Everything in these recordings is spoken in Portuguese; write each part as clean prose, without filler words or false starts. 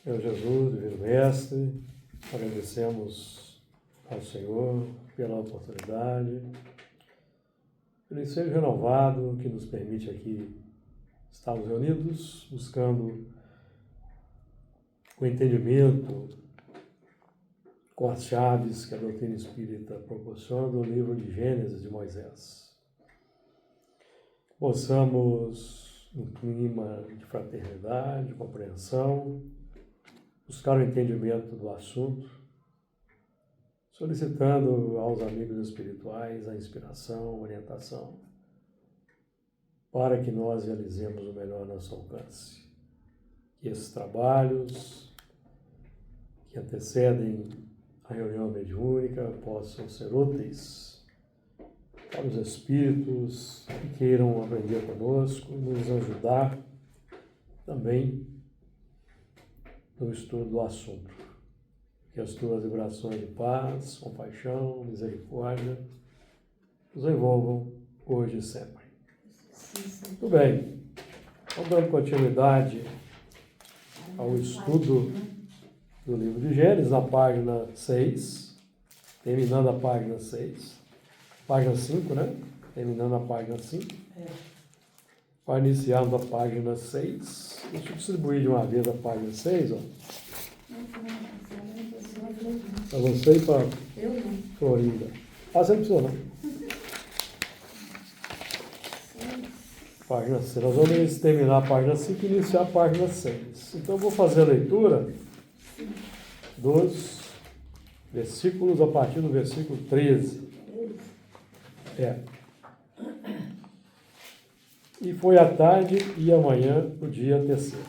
Meu Jesus, Divino Mestre, agradecemos ao Senhor pela oportunidade, pelo ensejo renovado que nos permite aqui estarmos reunidos, buscando o entendimento com as chaves que a doutrina espírita proporciona do livro de Gênesis de Moisés. Possamos, num clima de fraternidade, de compreensão, buscar o entendimento do assunto, solicitando aos amigos espirituais a inspiração, a orientação, para que nós realizemos o melhor nosso alcance. Que esses trabalhos que antecedem a reunião mediúnica possam ser úteis para os espíritos que queiram aprender conosco, nos ajudar também no estudo do assunto. Que as tuas vibrações de paz, compaixão, misericórdia nos envolvam hoje e sempre. Muito bem, vamos dando continuidade ao estudo do livro de Gênesis, na página 6, terminando a página 6, página 5, né? Terminando a página 5. Para iniciarmos a página 6, deixa eu distribuir de uma vez a página 6, ó. Para você e para Florinda. Você não precisa, não. Página 6. Nós vamos terminar a página 5 e iniciar a página 6. Então, eu vou fazer a leitura dos versículos a partir do versículo 13. E foi a tarde e amanhã o dia terceiro.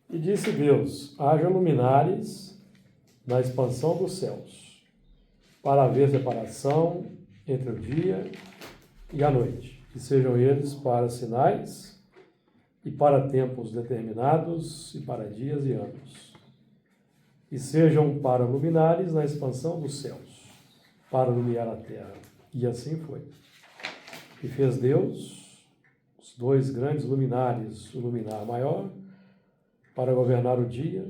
E disse Deus: haja luminares na expansão dos céus, para haver separação entre o dia e a noite, e sejam eles para sinais e para tempos determinados e para dias e anos. E sejam para luminares na expansão dos céus, para iluminar a terra. E assim foi. E fez Deus os dois grandes luminares, o luminar maior para governar o dia,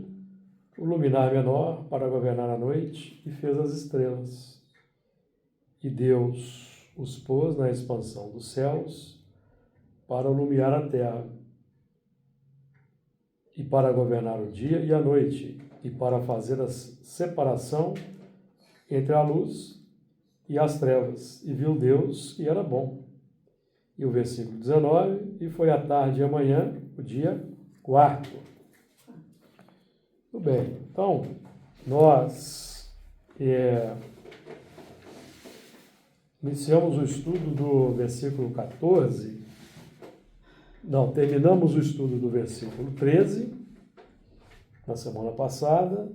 o luminar menor para governar a noite, e fez as estrelas. E Deus os pôs na expansão dos céus para iluminar a terra, e para governar o dia e a noite, e para fazer a separação entre a luz e as trevas. E viu Deus que era bom. E o versículo 19, e foi a tarde e amanhã, o dia quarto. Muito bem, então, nós iniciamos o estudo do versículo 14, terminamos o estudo do versículo 13, na semana passada,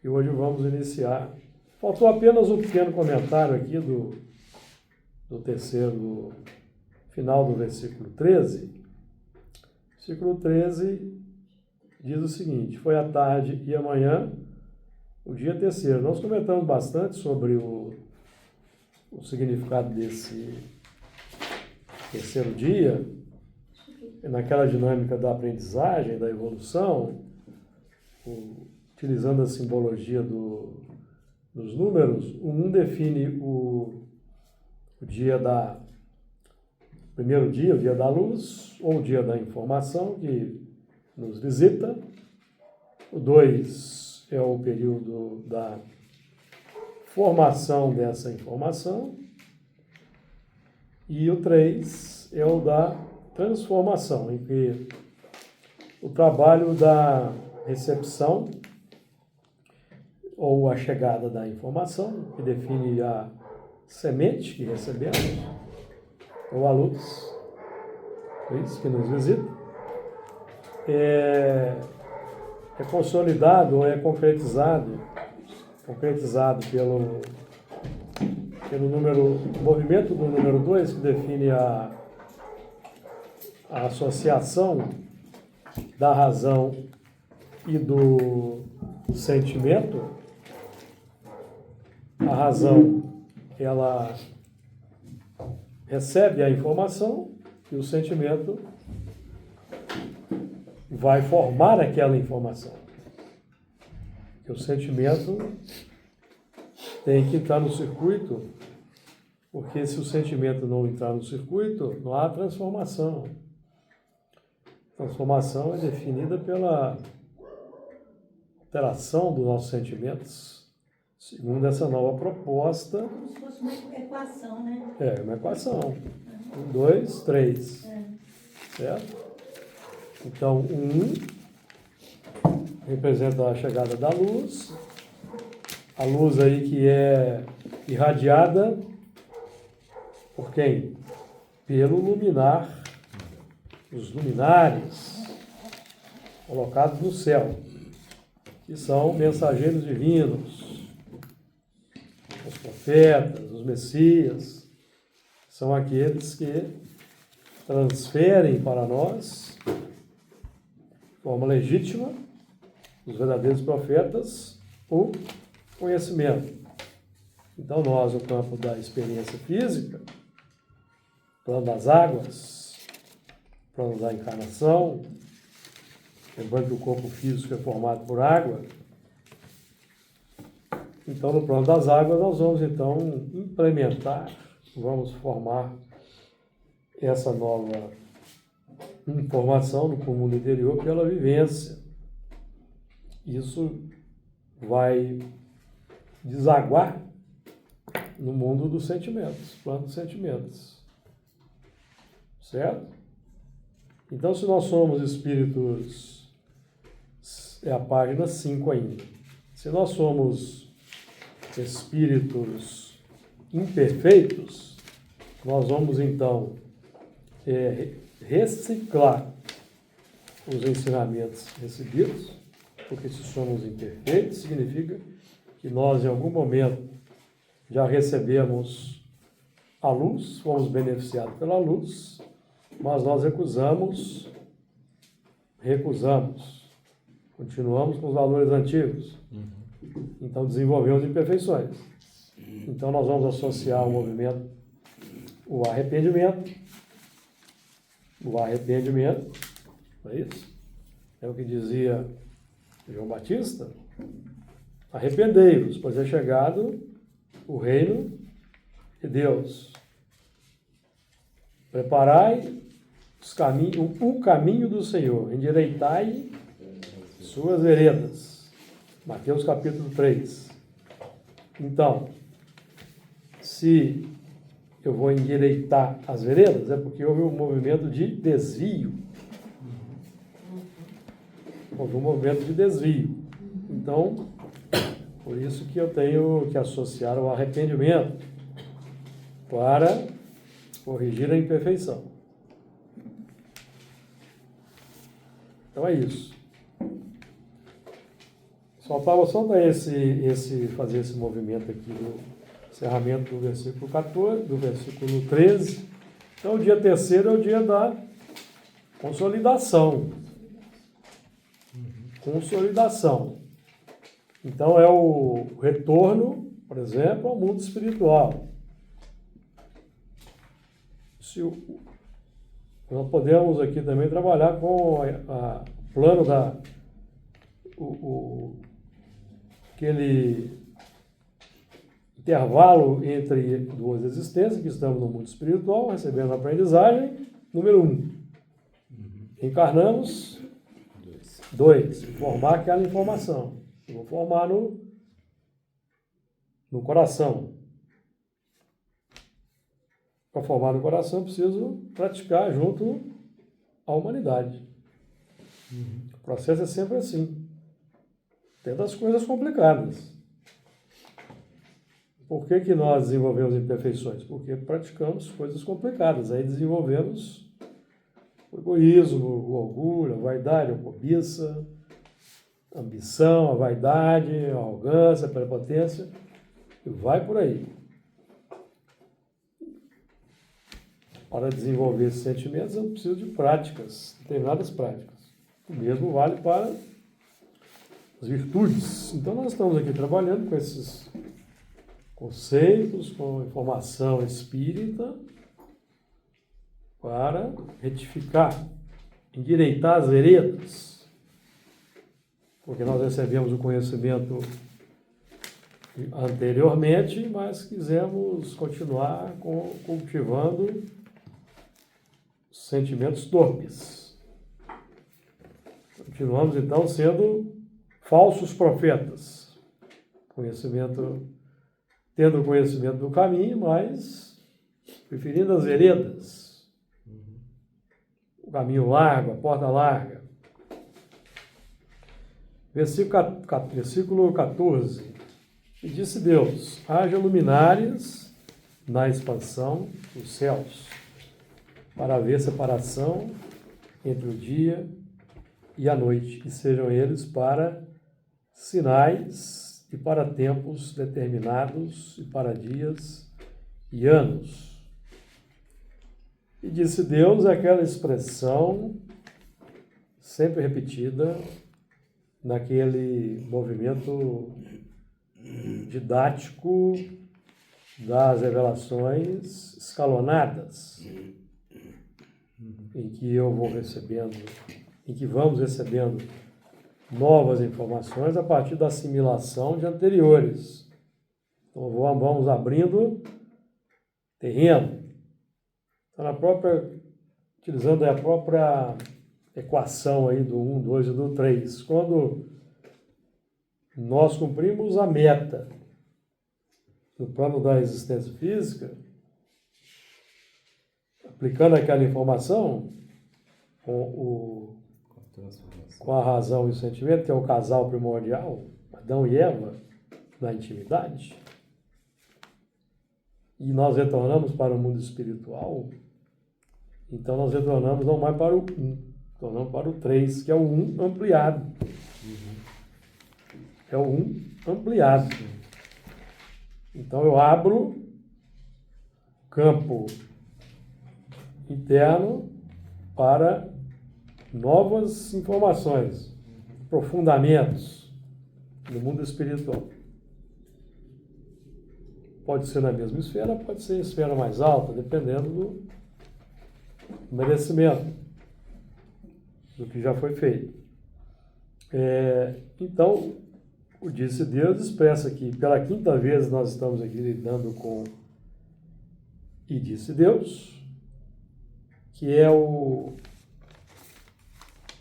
e hoje vamos iniciar. Faltou apenas um pequeno comentário aqui do terceiro, final do versículo 13. Versículo 13 diz o seguinte: foi a tarde e amanhã o dia terceiro. Nós comentamos bastante sobre o significado desse terceiro dia, naquela dinâmica da aprendizagem, da evolução, utilizando a simbologia dos números. O 1 define o primeiro dia, o dia da luz, ou o dia da informação, que nos visita. O 2 é o período da formação dessa informação. E o 3 é o da transformação, em que o trabalho da recepção ou a chegada da informação, que define a semente que recebemos, ou a luz, é isso que nos visita, é consolidado ou é concretizado pelo movimento do número 2, que define a associação da razão e do sentimento. A razão, ela recebe a informação e o sentimento vai formar aquela informação. Porque o sentimento tem que entrar no circuito, porque se o sentimento não entrar no circuito, não há transformação. Transformação é definida pela alteração dos nossos sentimentos, segundo essa nova proposta. Como se fosse uma equação, né? É, uma equação. 1, 2, 3. Certo? Então, 1 representa a chegada da luz. A luz aí que é irradiada por quem? Pelo luminar, os luminares colocados no céu, que são mensageiros divinos, os profetas, os messias, são aqueles que transferem para nós, de forma legítima, os verdadeiros profetas, o conhecimento. Então nós, no campo da experiência física, plano das águas, plano da encarnação, lembrando que o corpo físico é formado por água, então no plano das águas nós vamos então implementar, vamos formar essa nova informação no mundo interior pela vivência. Isso vai desaguar no mundo dos sentimentos, plano dos sentimentos. Certo? Então, se nós somos espíritos, é a página 5 ainda. Se nós somos espíritos imperfeitos, nós vamos então reciclar os ensinamentos recebidos, porque se somos imperfeitos, significa que nós, em algum momento, já recebemos a luz, fomos beneficiados pela luz, mas nós recusamos, continuamos com os valores antigos. Então, desenvolvemos imperfeições. Então, nós vamos associar ao movimento o arrependimento. O arrependimento, não é isso? É o que dizia João Batista. Arrependei-vos, pois é chegado o reino de Deus. Preparai o caminho do Senhor, endireitai suas veredas. Mateus capítulo 3. Então, se eu vou endireitar as veredas, é porque houve um movimento de desvio. Houve um movimento de desvio. Então, por isso que eu tenho que associar o arrependimento para corrigir a imperfeição. Então é isso. Faltava só dar fazer esse movimento aqui do encerramento do versículo 14, do versículo 13. Então o dia terceiro é o dia da consolidação. Consolidação. Então é o retorno, por exemplo, ao mundo espiritual. Nós podemos aqui também trabalhar com o plano aquele intervalo entre duas existências, que estamos no mundo espiritual, recebendo a aprendizagem, número 1. Encarnamos, 2. Formar aquela informação. Eu vou formar no coração. Para formar no coração, eu preciso praticar junto à humanidade. O processo é sempre assim. Tem das coisas complicadas. Por que nós desenvolvemos imperfeições? Porque praticamos coisas complicadas. Aí desenvolvemos o egoísmo, o orgulho, a vaidade, a cobiça, a ambição, a vaidade, a arrogância, a prepotência. E vai por aí. Para desenvolver esses sentimentos, eu preciso de práticas, determinadas práticas. O mesmo vale para as virtudes. Então, nós estamos aqui trabalhando com esses conceitos, com informação espírita, para retificar, endireitar as veredas. porque nós recebemos o conhecimento anteriormente, mas quisemos continuar cultivando sentimentos torpes. Continuamos, então, sendo falsos profetas, tendo conhecimento do caminho, mas preferindo as veredas, o caminho largo, a porta larga. Versículo 14. E disse Deus: haja luminárias na expansão dos céus, para haver separação entre o dia e a noite, e sejam eles para sinais e para tempos determinados e para dias e anos. E disse Deus, aquela expressão sempre repetida naquele movimento didático das revelações escalonadas, em que vamos recebendo novas informações a partir da assimilação de anteriores. Então vamos abrindo terreno. Então, utilizando a própria equação aí do 1, 2 e do 3, quando nós cumprimos a meta no plano da existência física, aplicando aquela informação com a razão e o sentimento, que é o casal primordial, Adão e Eva, na intimidade, e nós retornamos para o mundo espiritual, então nós retornamos não mais para o 1, retornamos para o 3, que é o 1 ampliado. É o 1 ampliado. Então eu abro campo interno para novas informações, aprofundamentos no mundo espiritual. Pode ser na mesma esfera, pode ser em esfera mais alta, dependendo do merecimento, do que já foi feito. Então, o disse Deus expressa que pela quinta vez nós estamos aqui lidando com e disse Deus, que é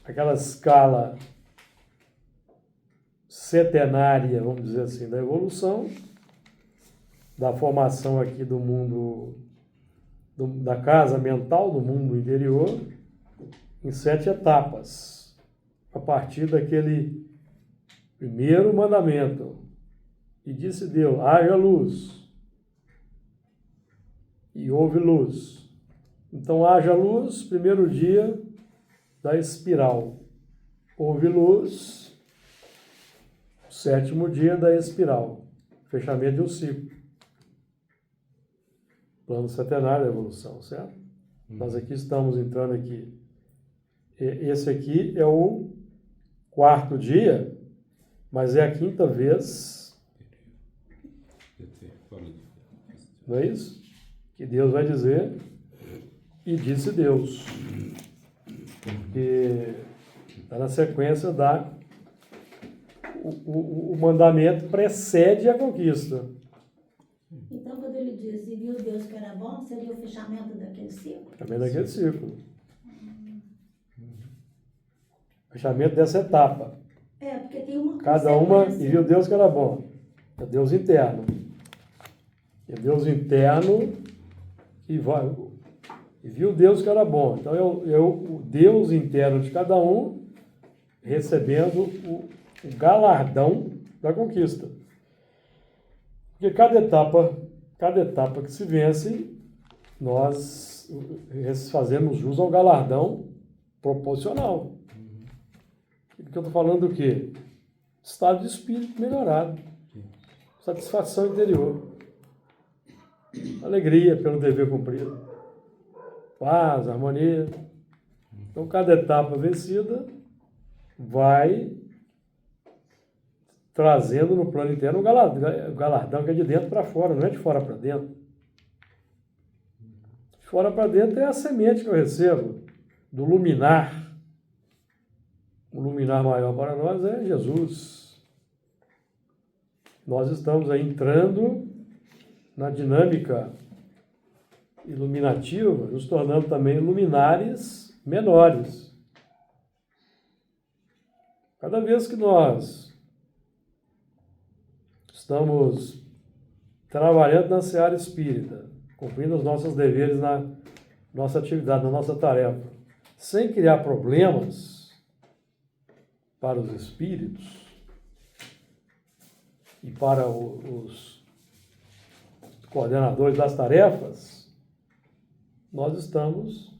aquela escala setenária, vamos dizer assim, da evolução, da formação aqui do mundo, da casa mental, do mundo interior, em 7 etapas, a partir daquele primeiro mandamento. E disse Deus: haja luz. E houve luz. Então, haja luz, primeiro dia da espiral. Houve luz, 7º dia da espiral. Fechamento de um ciclo. Plano setenário da evolução, certo? Nós aqui estamos entrando aqui. Esse aqui é o 4º dia, mas é a 5ª vez. Não é isso? Que Deus vai dizer, e disse Deus. Que está na sequência o mandamento precede a conquista. Então, quando ele diz, e viu Deus que era bom, seria o fechamento daquele ciclo? Fechamento daquele ciclo. Fechamento dessa etapa. Porque tem uma Cada uma, e viu Deus que era bom. É Deus interno. É Deus interno e viu Deus que era bom. Então, é o Deus interno de cada um recebendo o galardão da conquista. Porque cada etapa que se vence, nós fazemos jus ao galardão proporcional. Porque eu estou falando do quê? Estado de espírito melhorado. Satisfação interior. Alegria pelo dever cumprido. Paz, harmonia. Então, cada etapa vencida vai trazendo no plano interno o galardão que é de dentro para fora, não é de fora para dentro. De fora para dentro é a semente que eu recebo do luminar. O luminar maior para nós é Jesus. Nós estamos aí entrando na dinâmica iluminativa, nos tornando também luminares menores. Cada vez que nós estamos trabalhando na seara espírita, cumprindo os nossos deveres na nossa atividade, na nossa tarefa, sem criar problemas para os espíritos e para os coordenadores das tarefas, nós estamos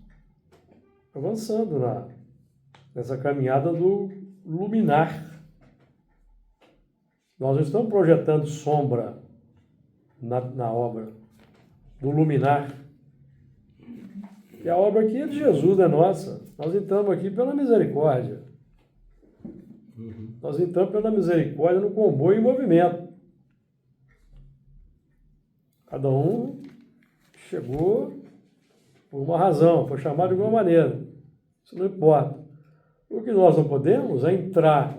avançando nessa caminhada do luminar. Nós não estamos projetando sombra na obra do luminar. E a obra aqui é de Jesus, não é nossa. Nós entramos aqui pela misericórdia. Nós entramos pela misericórdia no comboio em movimento. Cada um chegou por uma razão, foi chamado de alguma maneira. Isso não importa. O que nós não podemos é entrar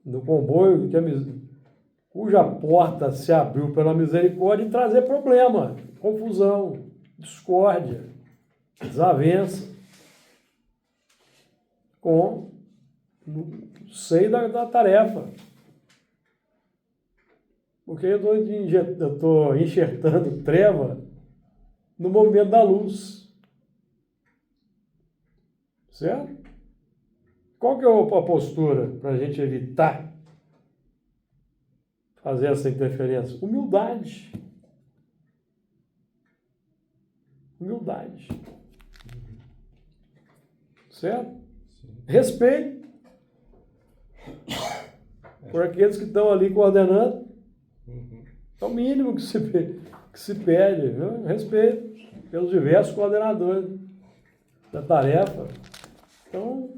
no comboio cuja porta se abriu pela misericórdia e trazer problema, confusão, discórdia, desavença no seio da tarefa. Porque eu estou enxertando treva no movimento da luz. Certo? Qual que é a postura para a gente evitar fazer essa interferência? Humildade. Humildade. Certo? Sim. Respeito por aqueles que estão ali coordenando. É o mínimo que se pede, viu? Respeito pelos diversos coordenadores da tarefa. Então,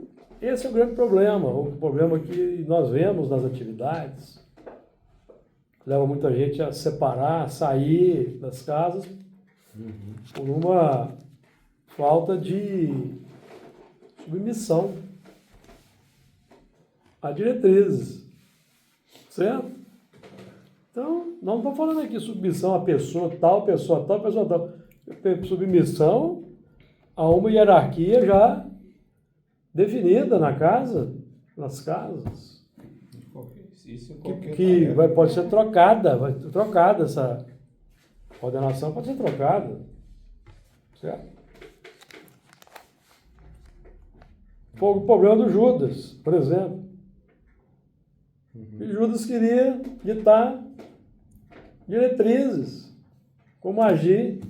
esse é o grande problema, o problema que nós vemos nas atividades. Leva muita gente a separar, a sair das casas por uma falta de submissão a diretrizes. Certo? Então, não estou falando aqui submissão a pessoa tal, pessoa tal, pessoa tal. Submissão a uma hierarquia já definida na casa, nas casas. Isso Pode ser trocada, essa ordenação pode ser trocada. Certo? Foi o problema do Judas, por exemplo. E Judas queria ditar diretrizes, como agir.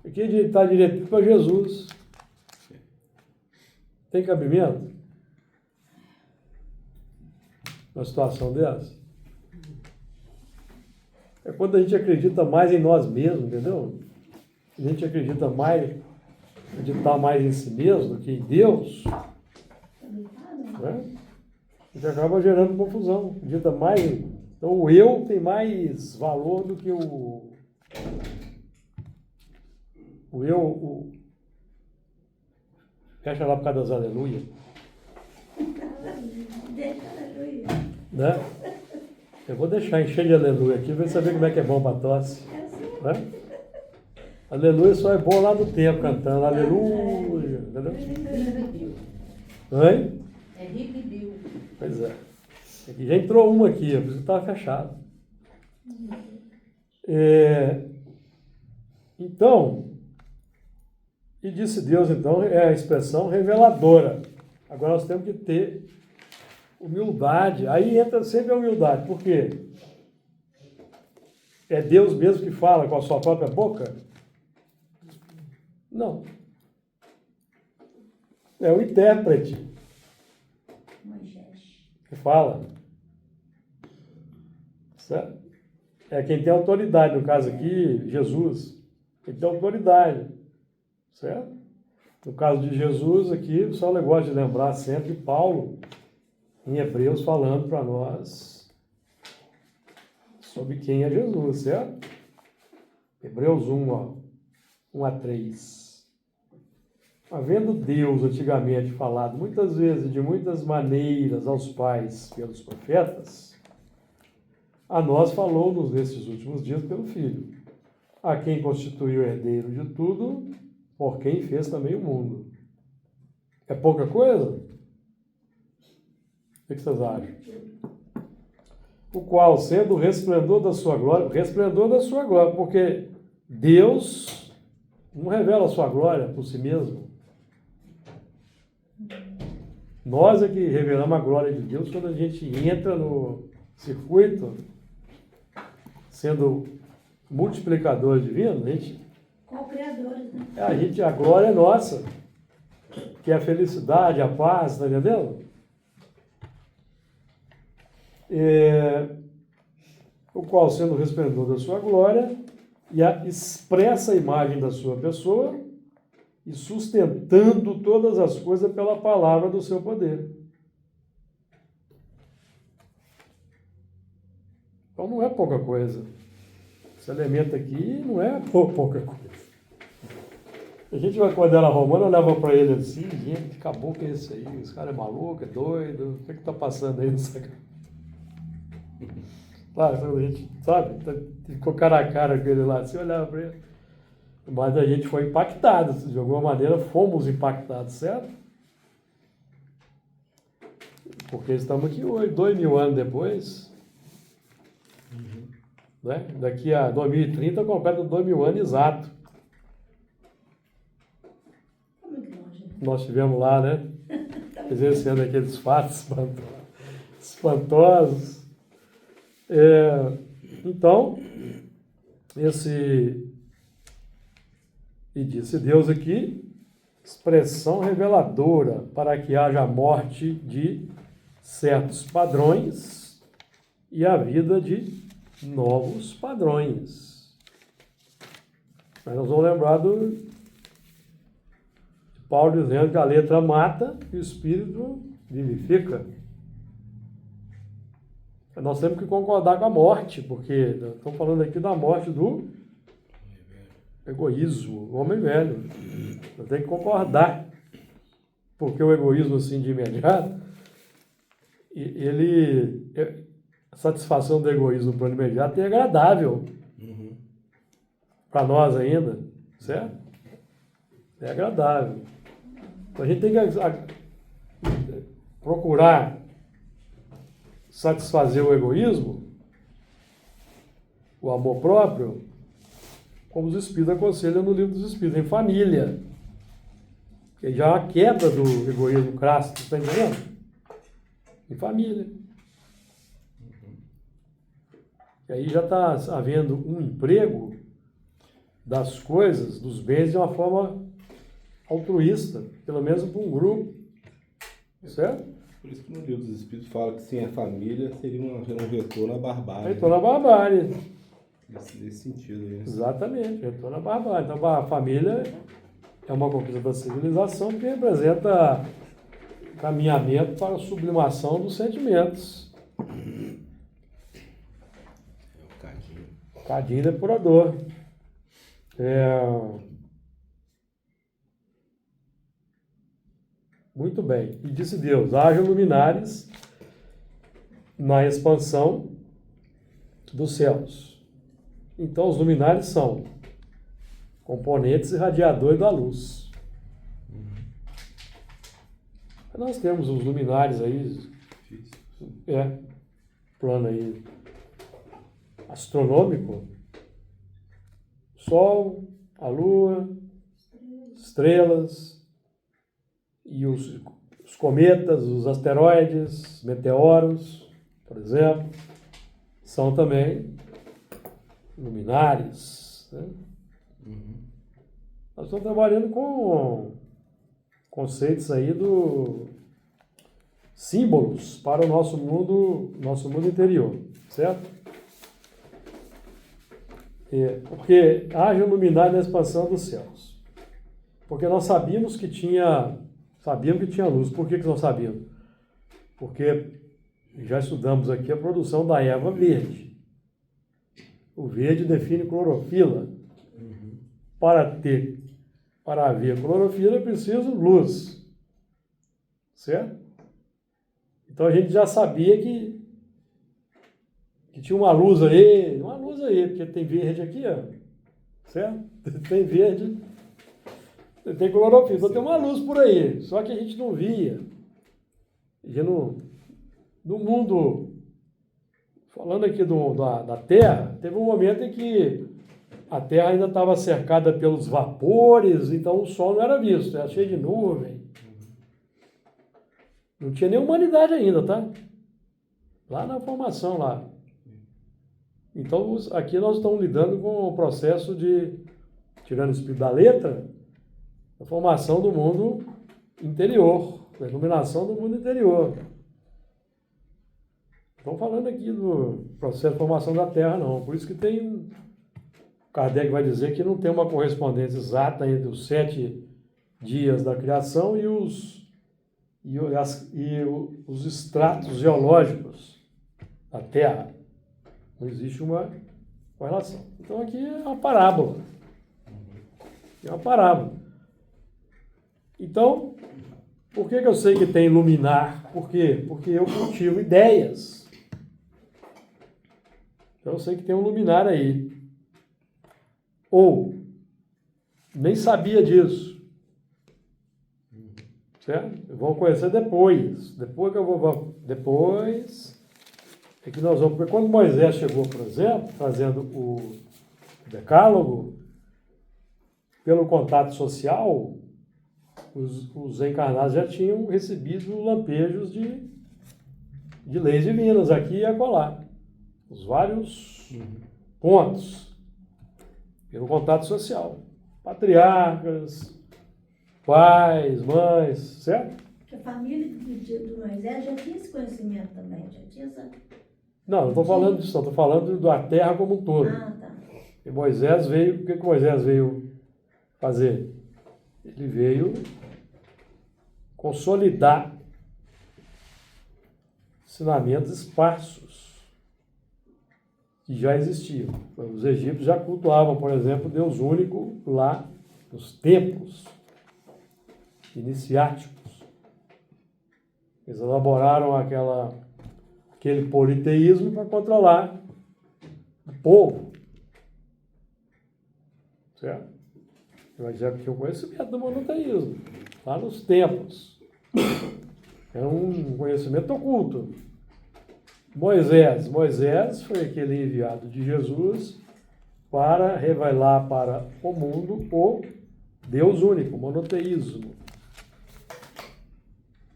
E queria ditar diretriz para Jesus. Tem cabimento? Uma situação dessa? É quando a gente acredita mais em nós mesmos, entendeu? A gente acredita mais em si mesmo do que em Deus. Né? A gente acaba gerando confusão. Acredita mais. Então o eu tem mais valor do que o eu. Fecha lá por causa das aleluia. Deixa aleluia. Né? Eu vou deixar encher de aleluia aqui, vai saber como é que é bom para tosse. Né? Aleluia só é bom lá do tempo cantando. Aleluia. Entendeu? Oi? É Ribibiu. Pois é. Aqui já entrou uma aqui, por isso estava fechado. Então, e disse Deus, então, é a expressão reveladora. Agora nós temos que ter humildade. Aí entra sempre a humildade. Por quê? É Deus mesmo que fala com a sua própria boca? Não. É o intérprete que fala. Certo? É quem tem autoridade, no caso aqui, Jesus. Quem tem autoridade. Certo? No caso de Jesus aqui, o pessoal gosta de lembrar sempre Paulo, em Hebreus, falando para nós sobre quem é Jesus, certo? Hebreus 1, 1 a 3. havendo Deus antigamente falado muitas vezes, de muitas maneiras aos pais pelos profetas, a nós falou-nos nesses últimos dias pelo Filho, a quem constituiu herdeiro de tudo, por quem fez também o mundo. É pouca coisa? O que vocês acham? O qual, sendo o resplendor da sua glória, porque Deus não revela a sua glória por si mesmo. Nós é que revelamos a glória de Deus quando a gente entra no circuito, sendo multiplicador divino, Co-criadores, né? a glória é nossa, que é a felicidade, a paz, está entendendo? O qual, sendo o resplendor da sua glória e a expressa imagem da sua pessoa, e sustentando todas as coisas pela palavra do seu poder. Então não é pouca coisa. Esse elemento aqui não é pouca coisa. A gente vai quando era romano, olhava para ele assim, gente, que caboclo é esse aí? Esse cara é maluco, é doido, o que está passando aí nessa cara? Claro, a gente, sabe, ficou cara a cara com ele lá, assim, olhava para ele. Mas a gente foi impactado, de alguma maneira fomos impactados, certo? Porque estamos aqui hoje, 2000 anos depois, né? Daqui a 2030 completa 2000 anos exato. Muito longe. Nós estivemos lá, né? Exercendo aqueles fatos espantosos. Então, e disse Deus aqui, expressão reveladora para que haja morte de certos padrões e a vida de novos padrões. Mas nós vamos lembrar de Paulo dizendo que a letra mata e o espírito vivifica. Nós temos que concordar com a morte, porque estamos falando aqui da morte do egoísmo, o homem velho. Nós temos que concordar, porque o egoísmo assim de imediato, a satisfação do egoísmo para o imediato é agradável para nós ainda, certo? É agradável. Então a gente tem que procurar satisfazer o egoísmo, o amor próprio, como os Espíritos aconselham no Livro dos Espíritos, em família. Que já é uma quebra do egoísmo crasso, está entendendo? Em família. E aí já está havendo um emprego das coisas, dos bens, de uma forma altruísta, pelo menos para um grupo. Certo? Por isso que no Livro dos Espíritos fala que sem a família seria um retorno à barbárie. Retorno à barbárie. Nesse sentido aí. Exatamente, retorno à barbárie. Então a família é uma conquista da civilização que representa caminhamento para a sublimação dos sentimentos. Cadinho depurador. Muito bem. E disse Deus, haja luminares na expansão dos céus. Então os luminares são componentes irradiadores da luz. Nós temos os luminares aí, plano aí astronômico, Sol, a Lua, estrelas, e os cometas, os asteroides, meteoros, por exemplo, são também luminares. Né? Nós estamos trabalhando com conceitos aí do símbolos para o nosso mundo interior, certo? Porque haja luminar na expansão dos céus. Porque nós sabíamos que tinha luz. Por que nós sabíamos? Porque já estudamos aqui a produção da erva verde. O verde define clorofila. Para ter para haver clorofila é preciso luz. Certo? Então a gente já sabia que tinha uma luz aí, porque tem verde aqui, ó. Certo? Tem verde, tem clorofila, então tem uma luz por aí, só que a gente não via. E no mundo, falando aqui da Terra, teve um momento em que a Terra ainda estava cercada pelos vapores, então o Sol não era visto, era cheio de nuvem. Não tinha nem humanidade ainda, tá? Lá na formação, lá. Então, aqui nós estamos lidando com o processo de, tirando o espírito da letra, a formação do mundo interior, a iluminação do mundo interior. Estamos falando aqui do processo de formação da Terra, não. Por isso que tem... Kardec vai dizer que não tem uma correspondência exata entre os 7 dias da criação e os estratos geológicos da Terra. Não existe uma correlação. Então aqui é uma parábola. É uma parábola. Então, por que eu sei que tem luminar? Por quê? Porque eu cultivo ideias. Então eu sei que tem um luminar aí. Ou, nem sabia disso. Certo? Vão conhecer depois. Depois é que nós vamos... Porque quando Moisés chegou, por exemplo, fazendo o decálogo, pelo contato social, os encarnados já tinham recebido lampejos de leis divinas aqui e acolá. Os vários pontos. Pelo contato social. Patriarcas, pais, mães, certo? Porque a família do Moisés já tinha esse conhecimento também, já tinha essa... Não, não estou falando disso, estou falando da terra como um todo. Ah, tá. E Moisés veio, o que Moisés veio fazer? Ele veio consolidar ensinamentos esparsos que já existiam. Os egípcios já cultuavam, por exemplo, Deus único lá nos templos iniciáticos. Eles elaboraram aquele politeísmo para controlar o povo. Certo? Eu já tinha o conhecimento do monoteísmo, lá nos templos. É um conhecimento oculto. Moisés foi aquele enviado de Jesus para revelar para o mundo o Deus único, o monoteísmo.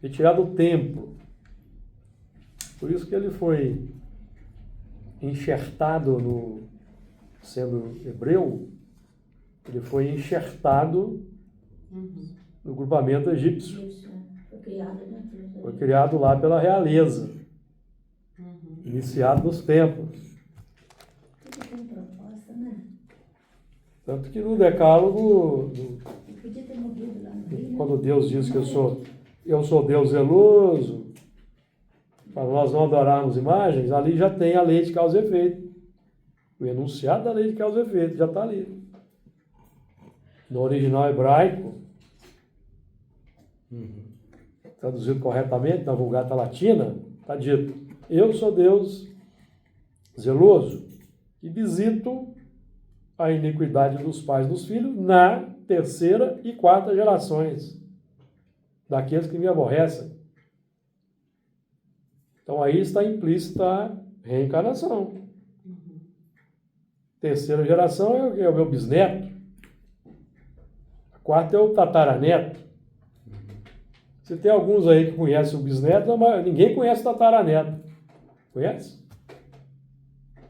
Retirado do templo. Por isso que ele foi enxertado sendo hebreu, ele foi enxertado no grupamento egípcio. Isso, foi criado lá pela realeza. Iniciado nos templos. Tudo tem proposta, né? Tanto que no decálogo, Podia ter morrido lá no Rio, quando Deus diz que eu sou Deus zeloso, para nós não adorarmos imagens, ali já tem a lei de causa e efeito. O enunciado da lei de causa e efeito já está ali. No original hebraico, traduzido corretamente, na Vulgata Latina, está dito: eu sou Deus zeloso e visito a iniquidade dos pais dos filhos na 3ª e 4ª gerações daqueles que me aborrecem. Então aí está implícita a reencarnação. 3ª geração é o meu bisneto. A 4ª é o tataraneto. Se tem alguns aí que conhecem o bisneto, mas ninguém conhece o tataraneto. Conhece?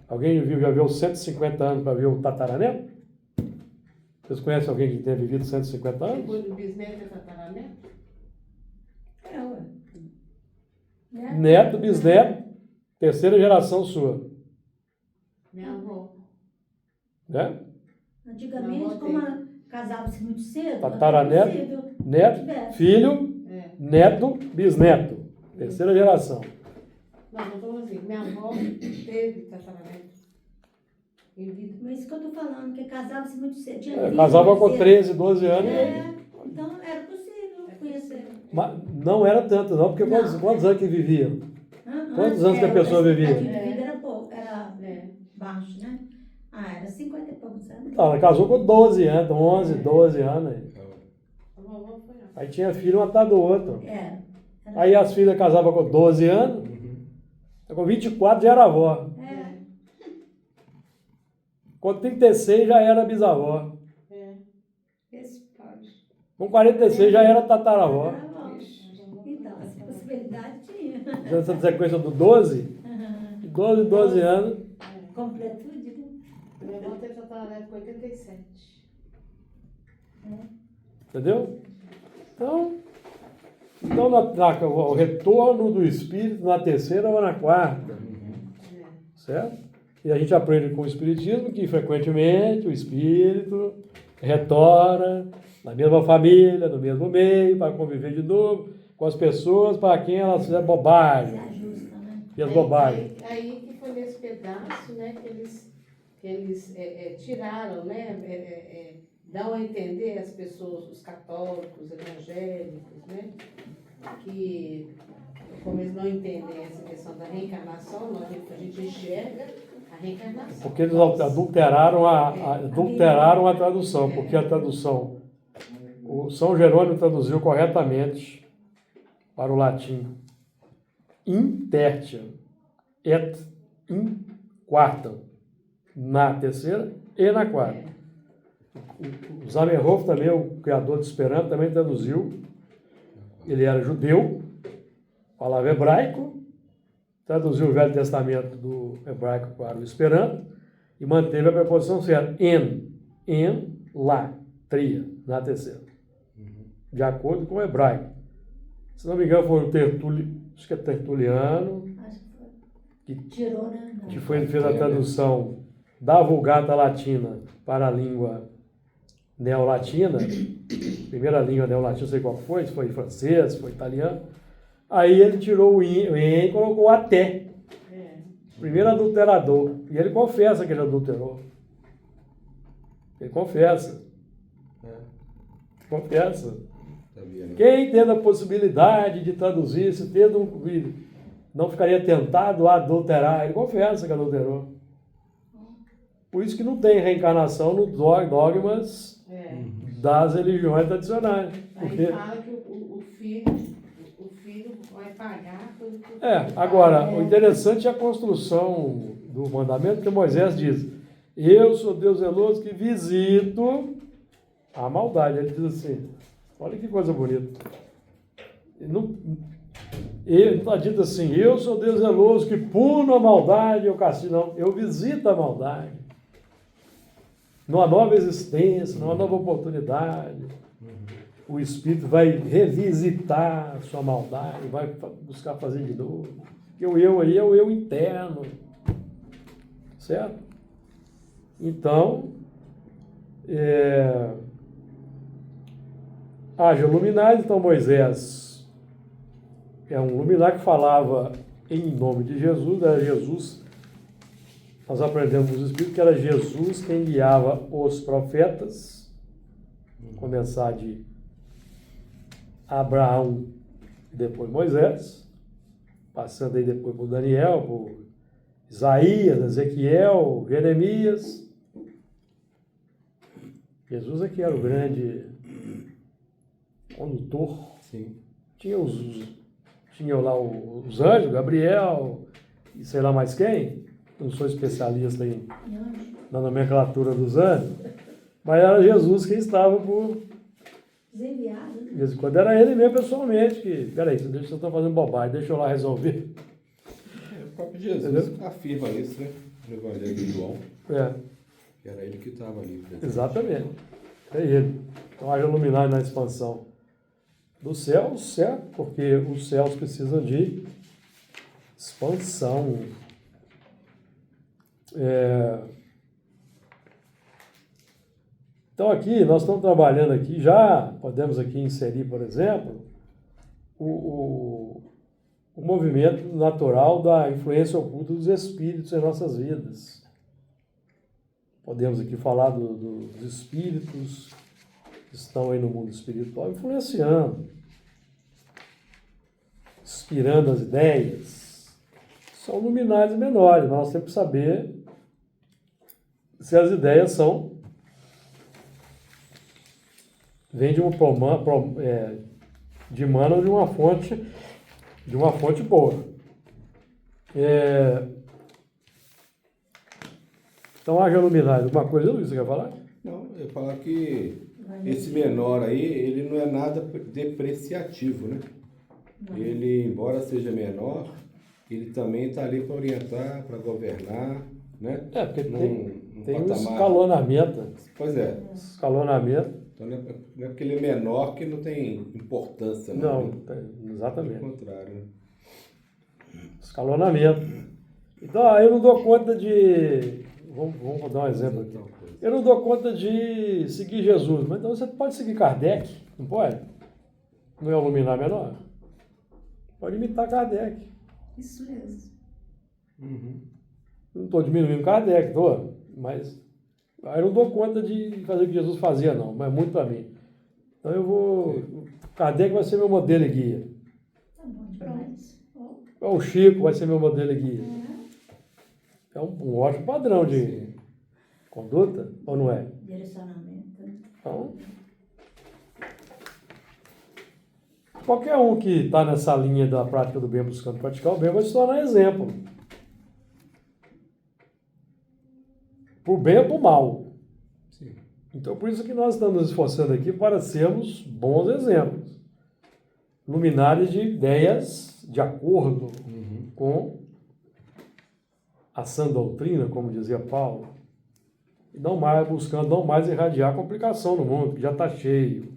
Alguém já viu 150 anos para ver o tataraneto? Vocês conhecem alguém que tenha vivido 150 anos? Depois do bisneto é tataraneto? É, ué. Neto, bisneto, 3ª geração sua. Minha avó. Né? Antigamente, como casava-se muito cedo, Tataraneto, é possível que neto, tivesse. filho, É. neto, bisneto. 3ª geração. Não, eu estou falando assim, minha avó teve tataraneto. Em vida. Mas isso que eu tô falando, que casava-se muito cedo. Tinha filho Casava muito com cedo. 13, 12 anos. Então era possível conhecer. Mas não era tanto, não, porque Não. quantos anos que viviam? Quantos anos que a o pessoa vivia? expectativa de vida era pouco, era É. baixo, né? Era 50 e poucos anos. Ela casou com 12 anos, 11, 12 anos. A vovó foi lá. Aí tinha filho um atrás do outro. Era. Aí as filhas casavam com 12 anos, com 24 já era avó. É. Com 36 já era bisavó. É. Esse pode. Com 46 já era tataravó. Era bom. Então, essa possibilidade tinha. Essa sequência do 12, 12 anos. Completude, né? Minha avó teve tataraneto com 87. Entendeu? Então o retorno do espírito na terceira ou na quarta. É. Certo? E a gente aprende com o espiritismo que frequentemente o espírito retorna na mesma família, no mesmo meio, para conviver de novo com as pessoas para quem elas fizeram Se bobagem. ajusta, né? E as bobagens. Aí que foi nesse pedaço, né, que eles tiraram, né, dão a entender as pessoas, os católicos, os evangélicos, né, que como eles não entendem essa questão da reencarnação, a gente enxerga a reencarnação. Porque eles adulteraram a tradução, porque a tradução, o São Jerônimo traduziu corretamente para o latim in tertiam et in quartam, na terceira e na quarta. O Zamenhof também, o criador do Esperanto, também traduziu. Ele era judeu, falava hebraico, traduziu o Velho Testamento do hebraico para o Esperanto e manteve a preposição certa. En, lá, tria, na terceira. De acordo com o hebraico. Se não me engano, foi o acho que é Tertuliano, Acho que foi. Tirou, né? que fez a tradução da Vulgata Latina para a língua neolatina, primeira língua neolatina, não sei qual foi, se foi francês, se foi italiano. Aí ele tirou o em e colocou o até. Primeiro adulterador. E ele confessa que ele adulterou. Ele confessa. Confessa. Quem tendo a possibilidade de traduzir esse texto não ficaria tentado a adulterar. Ele confessa que adulterou. Por isso que não tem reencarnação nos dogmas das religiões tradicionais. Porque... Aí fala que o filho vai pagar pelo que agora, o interessante é a construção do mandamento, que Moisés diz: eu sou Deus zeloso que visito a maldade. Ele diz assim, olha que coisa bonita. Ele não está dito assim, eu sou Deus zeloso que puno a maldade e o castigo. Não, eu visito a maldade. Numa nova existência, numa nova oportunidade. O Espírito vai revisitar a sua maldade, vai buscar fazer de novo. Porque o eu aí é o eu interno. Certo? Então, haja luminares. Então Moisés é um luminar que falava em nome de Jesus, era Jesus. Nós aprendemos nos Espíritos que era Jesus quem guiava os profetas, começar de Abraão, depois Moisés, passando aí depois por Daniel, por Isaías, Ezequiel, Jeremias. Jesus aqui era o grande condutor. Sim. Tinha lá os anjos, Gabriel, e sei lá mais quem. Não sou especialista na nomenclatura dos anjos, mas era Jesus quem estava por... Os enviados, né? De vez em quando era ele mesmo pessoalmente, que, peraí, vocês estão fazendo bobagem, deixa eu lá resolver. O próprio Jesus afirma isso, né? No Evangelho de João. Que era ele que estava ali. Exatamente. É ele. Então haja luminar na expansão do céu, certo? Porque os céus precisam de expansão. Então aqui, nós estamos trabalhando aqui, já podemos aqui inserir, por exemplo, o movimento natural da influência oculta dos espíritos em nossas vidas. podemos aqui falar dos espíritos que estão aí no mundo espiritual influenciando, inspirando as ideias. São luminares menores, nós temos que saber se as ideias vêm de de mana ou de uma fonte boa. Então, haja luminares. Alguma coisa, Luiz, você quer falar? Não, eu ia falar que esse menor aí, ele não é nada depreciativo, né? Ele, embora seja menor, ele também está ali para orientar, para governar, né? Porque tem um escalonamento. Pois é. Escalonamento. Então não é porque ele é menor que não tem importância, né? Não, exatamente. Ao contrário, né? Escalonamento. Então, eu não dou conta de... Vamos dar um exemplo aqui. Eu não dou conta de seguir Jesus, mas então você pode seguir Kardec, não pode? Não é o luminar menor? Pode imitar Kardec. Isso mesmo. Não estou diminuindo Kardec, mas eu não dou conta de fazer o que Jesus fazia, não, mas muito para mim. Então Kardec vai ser meu modelo e guia. Tá bom demais. O Chico vai ser meu modelo e guia. É um ótimo padrão de conduta, ou não é? Direcionamento. Então, qualquer um que está nessa linha da prática do bem buscando praticar o bem vai se tornar exemplo. Por bem ou por mal. Sim. Então, por isso que nós estamos nos esforçando aqui para sermos bons exemplos. Luminares de ideias de acordo com a sã doutrina, como dizia Paulo. E não mais irradiar complicação no mundo, que já está cheio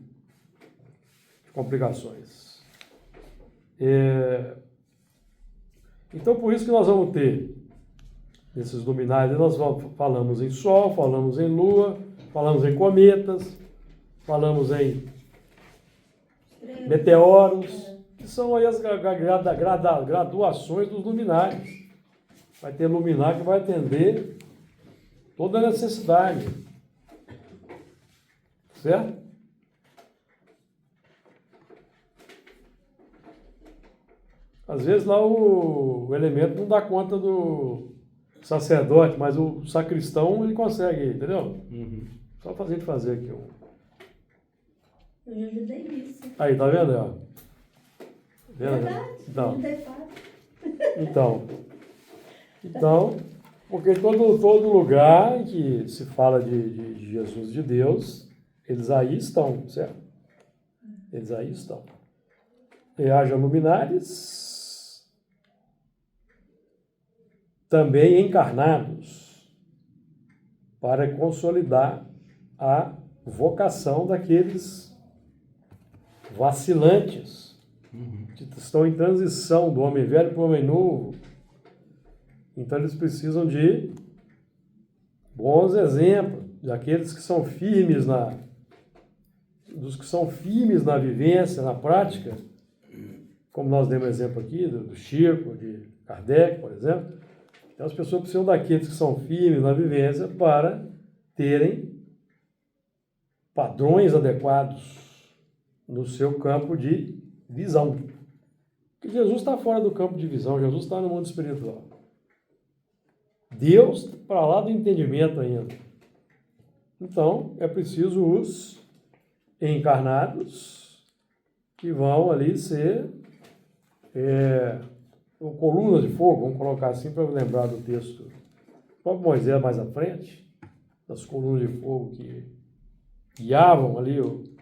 de complicações. Então, por isso que nós vamos ter esses luminares, nós falamos em Sol, falamos em Lua, falamos em cometas, falamos em meteoros, que são aí as graduações dos luminares. Vai ter luminar que vai atender toda a necessidade. Certo? Às vezes lá o elemento não dá conta do sacerdote, mas o sacristão ele consegue, entendeu? Só fazer de fazer aqui. Eu já ajudei nisso. Aí, tá vendo? Ó? Verdade, Então, ajudei fácil. Então, porque todo lugar em que se fala de Jesus, de Deus, eles aí estão, certo? Eles aí estão. E haja luminares, também encarnados, para consolidar a vocação daqueles vacilantes, que estão em transição do homem velho para o homem novo. Então eles precisam de bons exemplos, daqueles que são firmes dos que são firmes na vivência, na prática, como nós demos exemplo aqui, do Chico, de Kardec, por exemplo. Então as pessoas precisam daqueles que são firmes na vivência para terem padrões adequados no seu campo de visão. Porque Jesus está fora do campo de visão, Jesus está no mundo espiritual. Deus para lá do entendimento ainda. Então, é preciso os encarnados que vão ali ser colunas de fogo, vamos colocar assim para lembrar do texto. O próprio Moisés mais à frente, das colunas de fogo que guiavam ali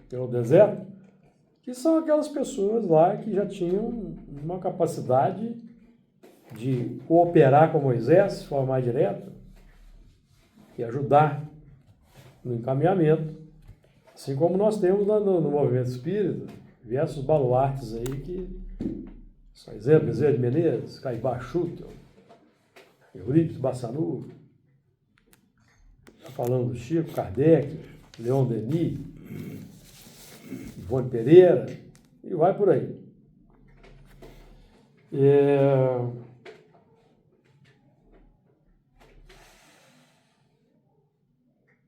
pelo deserto, que são aquelas pessoas lá que já tinham uma capacidade de cooperar com Moisés de forma mais direta e ajudar no encaminhamento, assim como nós temos no movimento espírita diversos baluartes aí que são exemplos, Bezerra de Menezes, Caibá Schutel, Eurípides Bassanu, falando do Chico, Kardec, Leon Denis, Ivone Pereira, e vai por aí.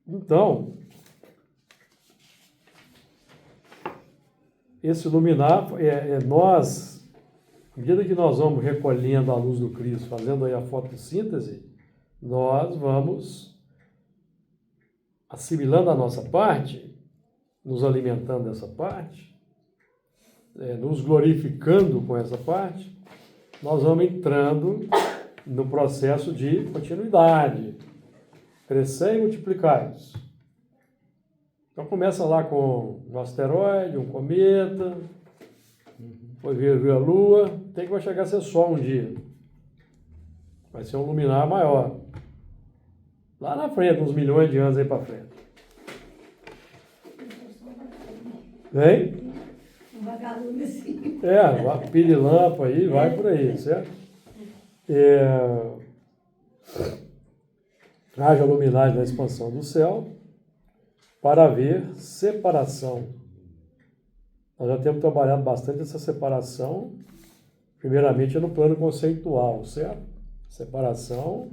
Então, esse iluminar nós, à medida que nós vamos recolhendo a luz do Cristo, fazendo aí a fotossíntese, nós vamos assimilando a nossa parte, nos alimentando dessa parte, nos glorificando com essa parte, nós vamos entrando no processo de continuidade, crescer e multiplicar-nos. Então começa lá com um asteroide, um cometa, depois vir a Lua, tem que vai chegar a ser Sol um dia. Vai ser um luminar maior. Lá na frente, uns milhões de anos aí para frente. Vem? Um vagalume assim. Pirilampo aí, vai por aí, certo? Haja luminagem na expansão do céu para haver separação. Nós já temos trabalhado bastante essa separação, primeiramente no plano conceitual, certo? Separação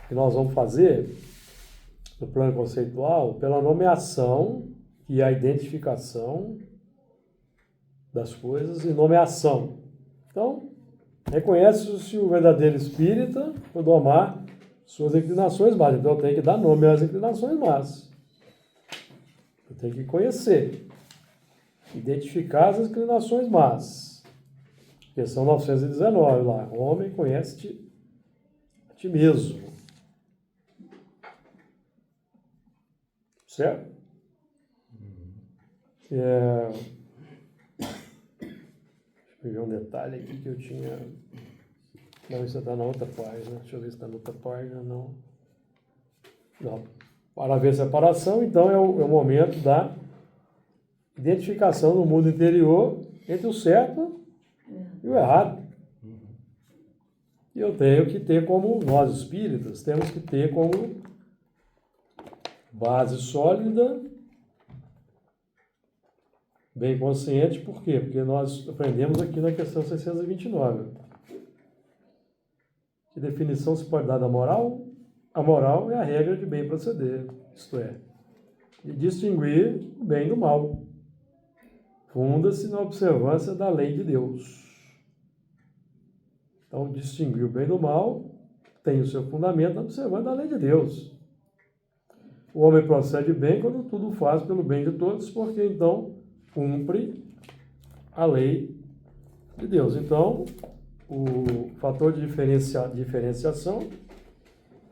que nós vamos fazer no plano conceitual pela nomeação e a identificação das coisas e nomeação. Então, reconhece-se o verdadeiro espírita por domar suas inclinações más. Então, eu tenho que dar nome às inclinações más. Eu tenho que conhecer, identificar as inclinações más. Questão 919 lá. Homem, conhece-te a ti mesmo. Certo? Deixa eu ver um detalhe aqui que eu tinha... Não, isso está na outra página. Deixa eu ver se está na outra página. Não. Para haver separação, então, é o momento da identificação no mundo interior entre o certo e o errado. E eu tenho que ter como, nós espíritas, temos que ter como base sólida, bem consciente, por quê? Porque nós aprendemos aqui na questão 629. Que definição se pode dar da moral? A moral é a regra de bem proceder, isto é, de distinguir o bem do mal. Funda-se na observância da lei de Deus. Então, distinguir o bem do mal tem o seu fundamento na observância da lei de Deus. O homem procede bem quando tudo faz pelo bem de todos, porque então cumpre a lei de Deus. Então, o fator de diferenciação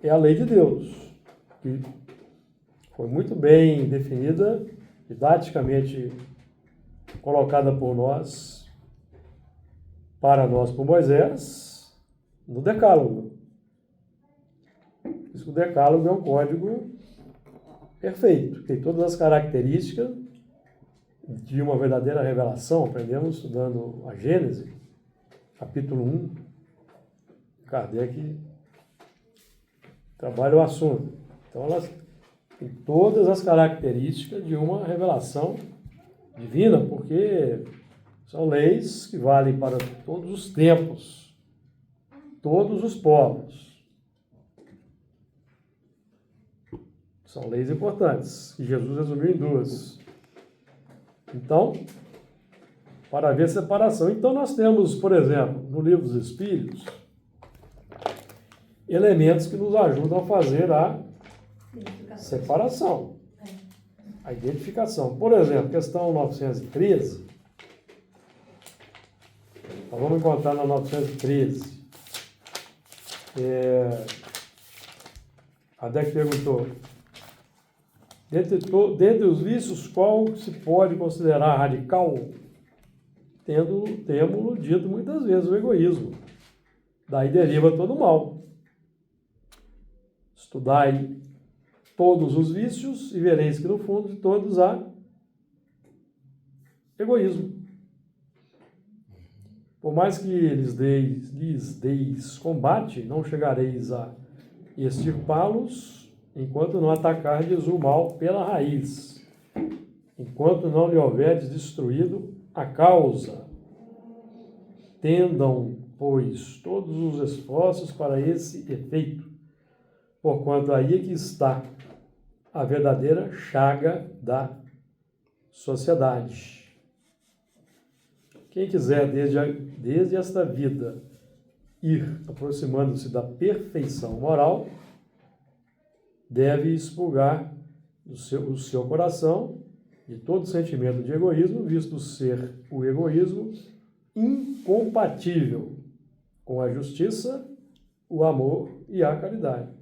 é a lei de Deus, que foi muito bem definida, didaticamente colocada por nós, para nós por Moisés, no Decálogo. Isso, o Decálogo é um código perfeito, tem todas as características de uma verdadeira revelação. Aprendemos estudando a Gênese, capítulo 1, Kardec trabalha o assunto. Então, elas têm todas as características de uma revelação divina, porque são leis que valem para todos os tempos, todos os povos. São leis importantes, que Jesus resumiu em duas. Então, para haver separação. Então, nós temos, por exemplo, no Livro dos Espíritos, elementos que nos ajudam a fazer a separação, a identificação. Por exemplo, questão 913. Nós vamos encontrar na 913. Kardec perguntou: dentre os vícios, qual se pode considerar radical? Temos dito muitas vezes o egoísmo. Daí deriva todo o mal. Estudai todos os vícios e vereis que no fundo de todos há egoísmo. Por mais que lhes deis combate, não chegareis a extirpá-los enquanto não atacardes o mal pela raiz, enquanto não lhe houverdes destruído a causa. Tendam, pois, todos os esforços para esse efeito, porquanto aí é que está a verdadeira chaga da sociedade. Quem quiser, desde esta vida, ir aproximando-se da perfeição moral, deve expurgar o seu coração de todo sentimento de egoísmo, visto ser o egoísmo incompatível com a justiça, o amor e a caridade.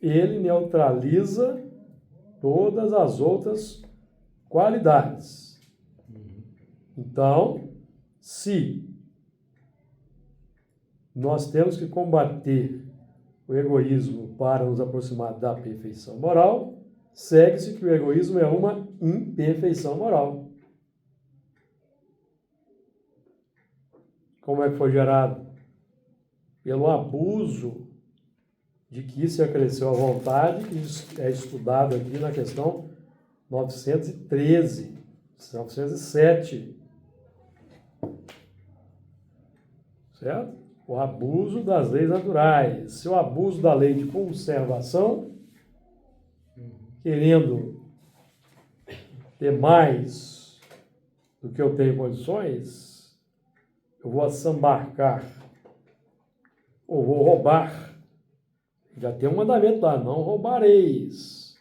Ele neutraliza todas as outras qualidades. Então, se nós temos que combater o egoísmo para nos aproximar da perfeição moral, segue-se que o egoísmo é uma imperfeição moral. Como é que foi gerado? Pelo abuso de que se acresceu à vontade, que é estudado aqui na questão 913, 907. Certo? O abuso das leis naturais. Se o abuso da lei de conservação, querendo ter mais do que eu tenho condições, eu vou assambarcar ou vou roubar. Já tem um mandamento lá, não roubareis.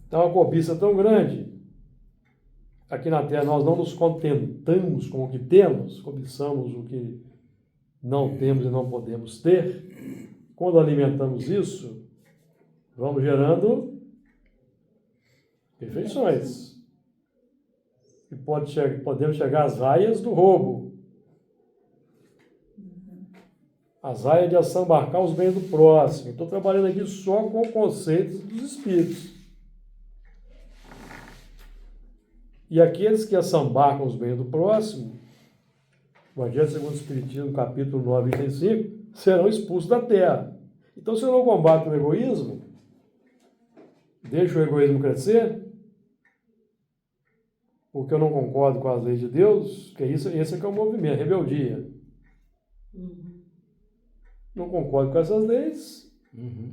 Então a cobiça é tão grande. Aqui na Terra nós não nos contentamos com o que temos, cobiçamos o que não temos e não podemos ter. Quando alimentamos isso, vamos gerando perfeições. E podemos chegar às raias do roubo. As raias de assambarcar os bens do próximo. Estou trabalhando aqui só com conceitos dos espíritos. E aqueles que assambarcam os bens do próximo, o Evangelho segundo o Espiritismo, capítulo 9, item 5, serão expulsos da terra. Então, se eu não combato o egoísmo, deixo o egoísmo crescer, porque eu não concordo com as leis de Deus, que esse é que é o movimento, rebeldia. Não concordo com essas leis.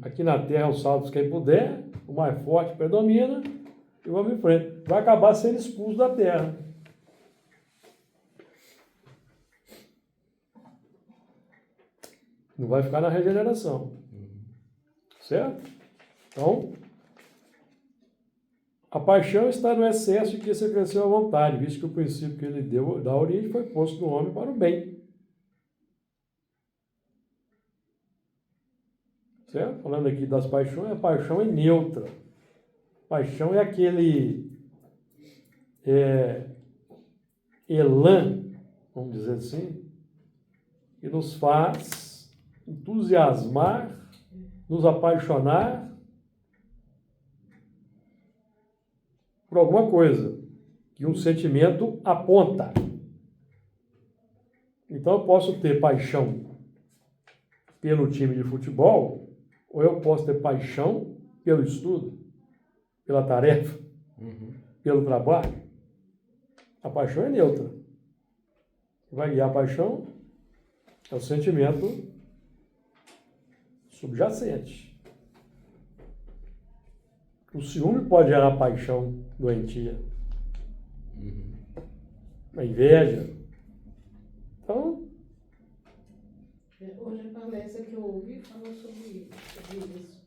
Aqui na terra, os salvos quem puder, o mais forte predomina, e vamos em frente. Vai acabar sendo expulso da terra. Não vai ficar na regeneração. Certo? Então, a paixão está no excesso de que se cresceu à vontade, visto que o princípio que ele deu da origem foi posto no homem para o bem. Certo? Falando aqui das paixões, a paixão é neutra. Paixão é aquele elan, vamos dizer assim, que nos faz entusiasmar, nos apaixonar por alguma coisa que um sentimento aponta. Então eu posso ter paixão pelo time de futebol, ou eu posso ter paixão pelo estudo, pela tarefa, pelo trabalho. A paixão é neutra. O que vai guiar a paixão é o sentimento subjacente. O ciúme pode gerar paixão doentia. A inveja. Então, hoje a palestra que eu ouvi falou sobre isso.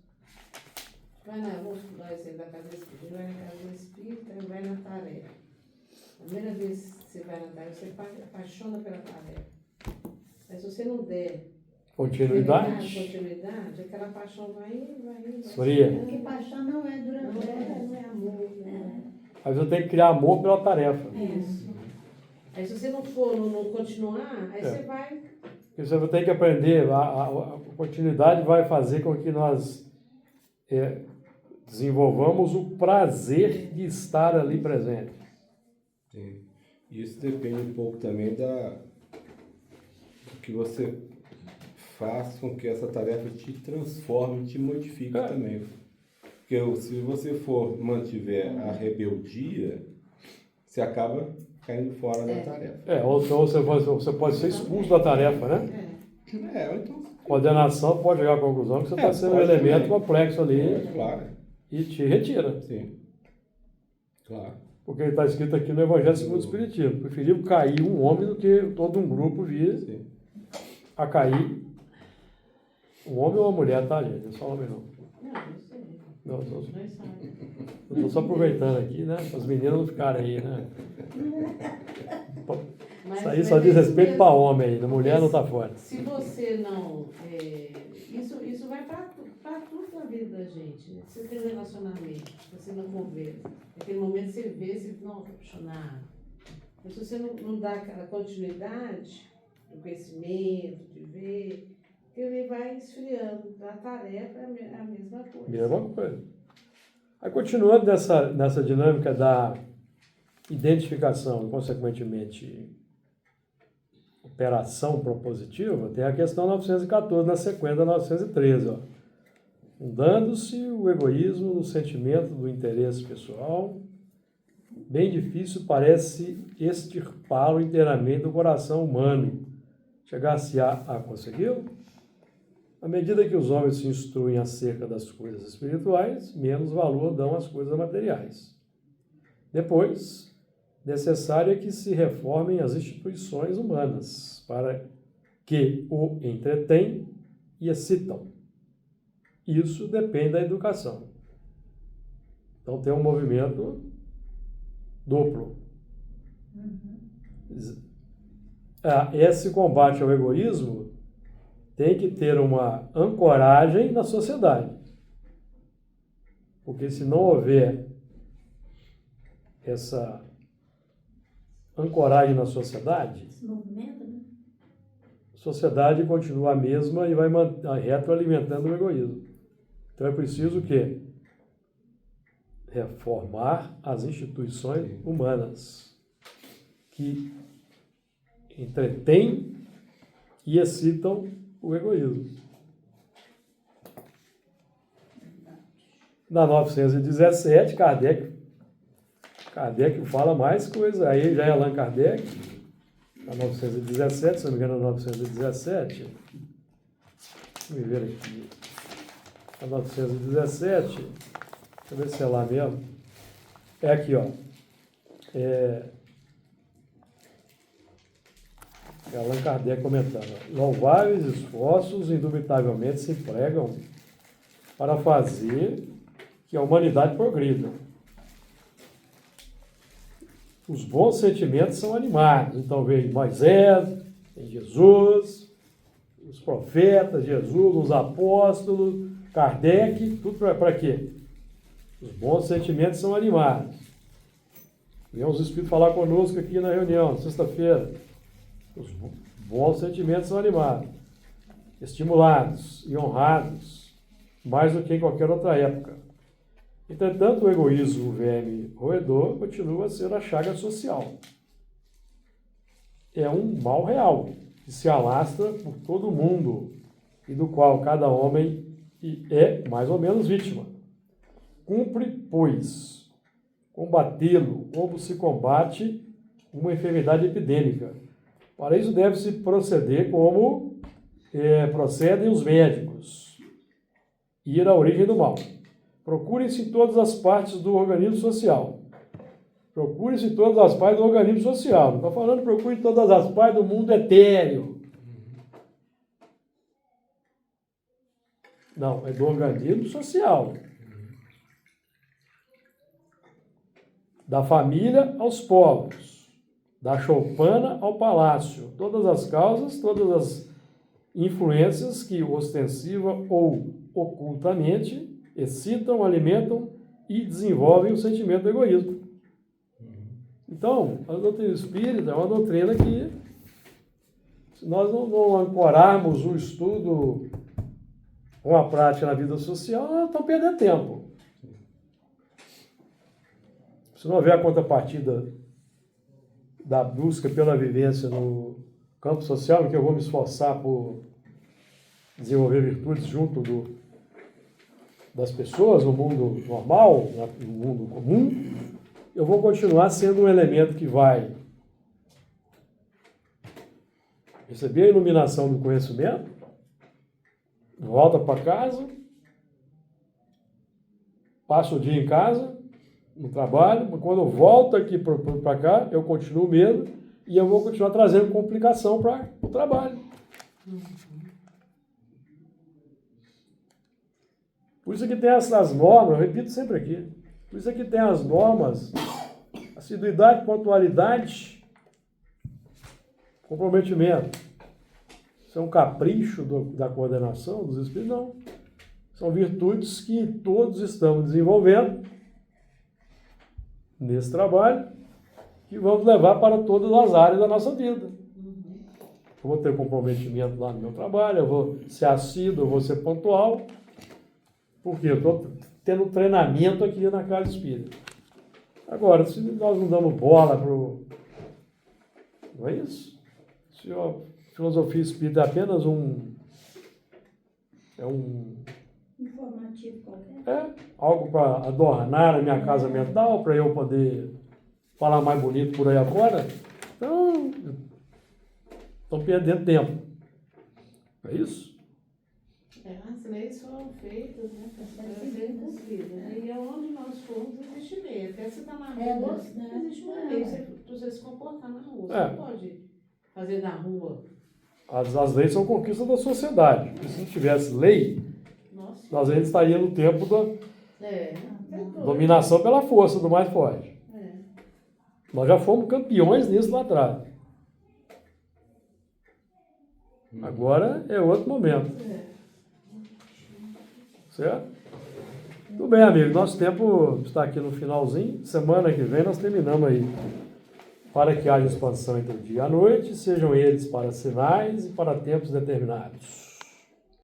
Vamos estudar esse da casa espírita, vai na casa espírita e vai na tarefa. A primeira vez que você vai na tarefa, você apaixona pela tarefa. Mas se você não der continuidade, aquela paixão vai indo. Soria. Porque paixão não é duradoura. Não é amor. Né? Aí você tem que criar amor pela tarefa. Isso. Aí se você não for, não continuar, aí você vai... Você vai ter que aprender, a continuidade vai fazer com que nós desenvolvamos o prazer de estar ali presente. Sim. Isso depende um pouco também do que você faz com que essa tarefa te transforme, te modifique também. Porque se você mantiver a rebeldia, você acaba caindo fora da tarefa. Ou então você pode ser expulso da tarefa, né? Ou então... Coordenação pode chegar à conclusão que você está sendo um pode elemento também. complexo ali Claro, e te retira. sim. Claro. Porque está escrito aqui no Evangelho segundo o Espiritismo. Preferiu cair um homem do que todo um grupo vir Sim. a cair um homem ou uma mulher, tá, gente? Não é só homem, não. Não sei. Não, não. Nós sabemos. Eu estou só aproveitando aqui, né? Para as meninas não ficarem aí, né? Mas- Isso aí só diz mas respeito mesmo- para homem aí, na mulher não está fora. Se você não. Isso vai para tudo na vida da gente. Né? Você tem um relacionamento, você não conversa. Naquele momento você vê, você não, estou apaixonado. Mas se você não dá aquela continuidade do conhecimento, de ver, ele vai esfriando. A tarefa é a mesma coisa. Mesma coisa. Aí, continuando nessa dinâmica da identificação e, consequentemente, operação propositiva, tem a questão 914 na sequência da 913. Ó. Fundando-se o egoísmo no sentimento do interesse pessoal, bem difícil parece extirpá-lo inteiramente do coração humano. Chegar-se-á a consegui-lo? À medida que os homens se instruem acerca das coisas espirituais, menos valor dão às coisas materiais. Depois, necessário é que se reformem as instituições humanas para que o entretêm e excitam. Isso depende da educação. Então tem um movimento duplo. Esse combate ao egoísmo tem que ter uma ancoragem na sociedade. Porque se não houver essa ancoragem na sociedade, Esse movimento, né? a sociedade continua a mesma e vai retroalimentando o egoísmo. Então é preciso o quê? Reformar as instituições humanas que entretêm e excitam o egoísmo. Na 917, Kardec fala mais coisa. Aí já é Allan Kardec, na 917, se não me engano, na 917. Deixa eu ver aqui. Na 917, deixa eu ver se é lá mesmo. É aqui, ó. Allan Kardec comentando: louváveis esforços indubitavelmente se empregam para fazer que a humanidade progrida. Os bons sentimentos são animados. Então vem Moisés, tem Jesus, os profetas, Jesus, os apóstolos, Kardec, tudo para quê? Os bons sentimentos são animados. Vem os Espíritos falar conosco aqui na reunião, sexta-feira. Os bons sentimentos são animados, estimulados e honrados, mais do que em qualquer outra época. Entretanto, o egoísmo, o verme roedor, continua a ser a chaga social. É um mal real, que se alastra por todo o mundo e do qual cada homem é mais ou menos vítima. Cumpre, pois, combatê-lo como se combate uma enfermidade epidêmica. Para isso deve-se proceder como procedem os médicos. Ir à origem do mal. Procure-se em todas as partes do organismo social. Procure-se em todas as partes do organismo social. Não estou falando procure em todas as partes do mundo etéreo. Não, é do organismo social. Da família aos povos. Da choupana ao palácio, todas as causas, todas as influências que ostensiva ou ocultamente excitam, alimentam e desenvolvem o sentimento do egoísmo. Então, a doutrina espírita é uma doutrina que, se nós não ancorarmos o estudo com a prática na vida social, nós estamos perdendo tempo. Se não houver a contrapartida da busca pela vivência no campo social, em que eu vou me esforçar por desenvolver virtudes junto das pessoas, no mundo normal, no mundo comum, eu vou continuar sendo um elemento que vai receber a iluminação do conhecimento, volta para casa, passa o dia em casa, no trabalho, mas quando eu volto aqui para cá, eu continuo mesmo e eu vou continuar trazendo complicação para o trabalho. Por isso que tem essas normas, eu repito sempre aqui, por isso que tem as normas, assiduidade, pontualidade, comprometimento. Isso é um capricho da coordenação dos espíritos? Não. São virtudes que todos estamos desenvolvendo nesse trabalho que vamos levar para todas as áreas da nossa vida. Eu vou ter comprometimento lá no meu trabalho, eu vou ser assíduo, eu vou ser pontual, porque eu estou tendo treinamento aqui na Casa Espírita. Agora, se nós não damos bola para o... Não é isso? Se a filosofia espírita é apenas informativo qualquer. Algo para adornar a minha casa mental, para eu poder falar mais bonito por aí afora, então, estou perdendo tempo. É isso? As leis foram feitas, né, para serem cumpridas, né? E aonde nós formos, existe lei. Até você está na rua, existe uma lei para você se comportar na rua. Você não pode fazer na rua. As leis são conquistas da sociedade. Porque se não tivesse lei, nós ainda estaríamos no tempo da dominação pela força do mais forte. Nós já fomos campeões nisso lá atrás. Agora é outro momento. Certo? Tudo bem, amigo. Nosso tempo está aqui no finalzinho. Semana que vem nós terminamos aí. Para que haja expansão entre o dia e a noite, sejam eles para sinais e para tempos determinados.